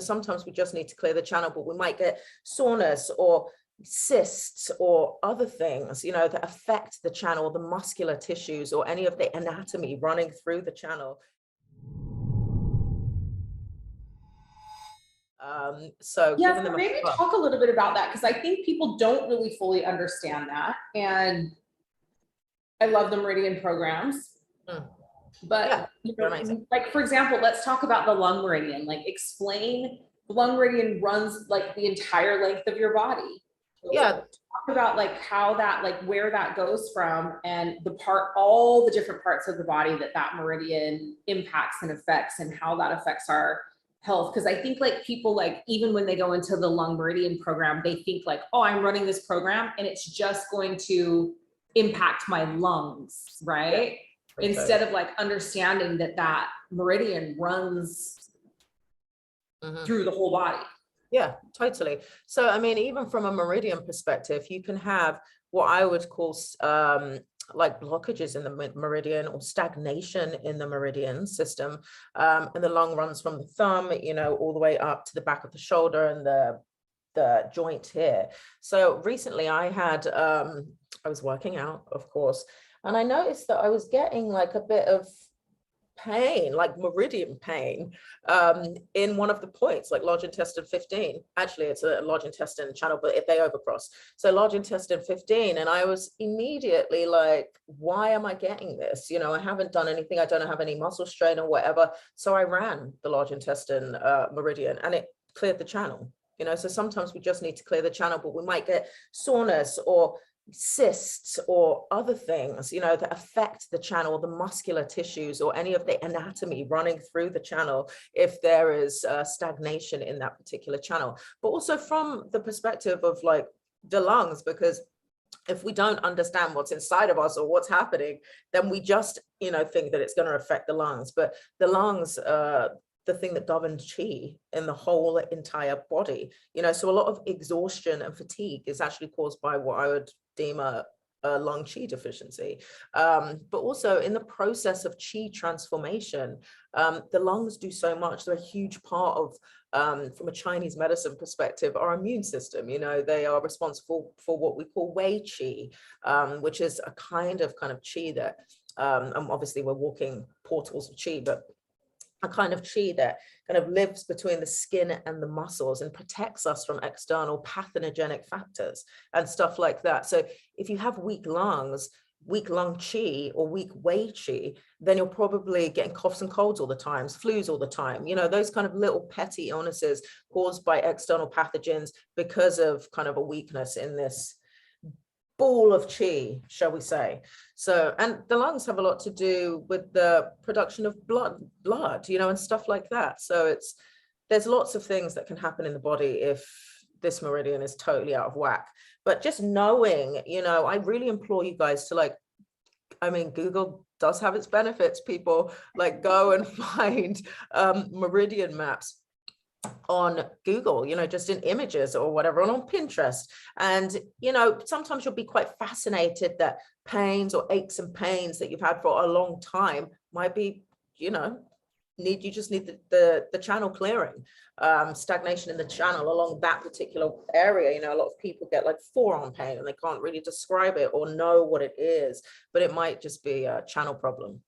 Sometimes we just need to clear the channel, but we might get soreness or cysts or other things, you know, that affect the channel, the muscular tissues, or any of the anatomy running through the channel. So maybe talk a little bit about that, because I think people don't really fully understand that. And I love the meridian programs. But yeah, you know, like for example, let's talk about the lung meridian. Like, explain, the lung meridian runs like the entire length of your body. Yeah. Talk about like how that, like where that goes from, and all the different parts of the body that meridian impacts and affects, and how that affects our health. Because I think like people, like even when they go into the lung meridian program, they think like, oh, I'm running this program and it's just going to impact my lungs, right? Yeah. Instead of like understanding that meridian runs through the whole body. Yeah, totally. So, I mean, even from a meridian perspective, you can have what I would call like blockages in the meridian, or stagnation in the meridian system. And the lung runs from the thumb, you know, all the way up to the back of the shoulder and the joint here. So recently I was working out, of course, and I noticed that I was getting like a bit of pain, like meridian pain, in one of the points, like large intestine 15. Actually, it's a large intestine channel, but if they overcross. So large intestine 15. And I was immediately like, why am I getting this? You know, I haven't done anything. I don't have any muscle strain or whatever. So I ran the large intestine meridian, and it cleared the channel. You know, so sometimes we just need to clear the channel, but we might get soreness or cysts or other things, you know, that affect the channel, the muscular tissues, or any of the anatomy running through the channel, if there is stagnation in that particular channel. But also from the perspective of like the lungs, because if we don't understand what's inside of us or what's happening, then we just, you know, think that it's going to affect the lungs. But the lungs, the thing that governs chi in the whole entire body, you know, so a lot of exhaustion and fatigue is actually caused by what I would deem a lung chi deficiency. But also in the process of chi transformation, the lungs do so much. They're a huge part of, from a Chinese medicine perspective, our immune system. You know, they are responsible for what we call wei chi, which is a kind of chi that, and obviously we're walking portals of chi, but a kind of chi that kind of lives between the skin and the muscles and protects us from external pathogenic factors and stuff like that. So if you have weak lungs, weak lung chi or weak wei chi, then you're probably getting coughs and colds all the time, flus all the time, you know, those kind of little petty illnesses caused by external pathogens because of kind of a weakness in this ball of chi, shall we say. So, and the lungs have a lot to do with the production of blood, you know, and stuff like that. So there's lots of things that can happen in the body if this meridian is totally out of whack. But just knowing, you know, I really implore you guys to, like, I mean, Google does have its benefits, people, like go and find meridian maps on Google, you know, just in images or whatever, and on Pinterest. And, you know, sometimes you'll be quite fascinated that pains or aches and pains that you've had for a long time might be, you know, you just need the channel clearing, stagnation in the channel along that particular area. You know, a lot of people get like forearm pain and they can't really describe it or know what it is, but it might just be a channel problem.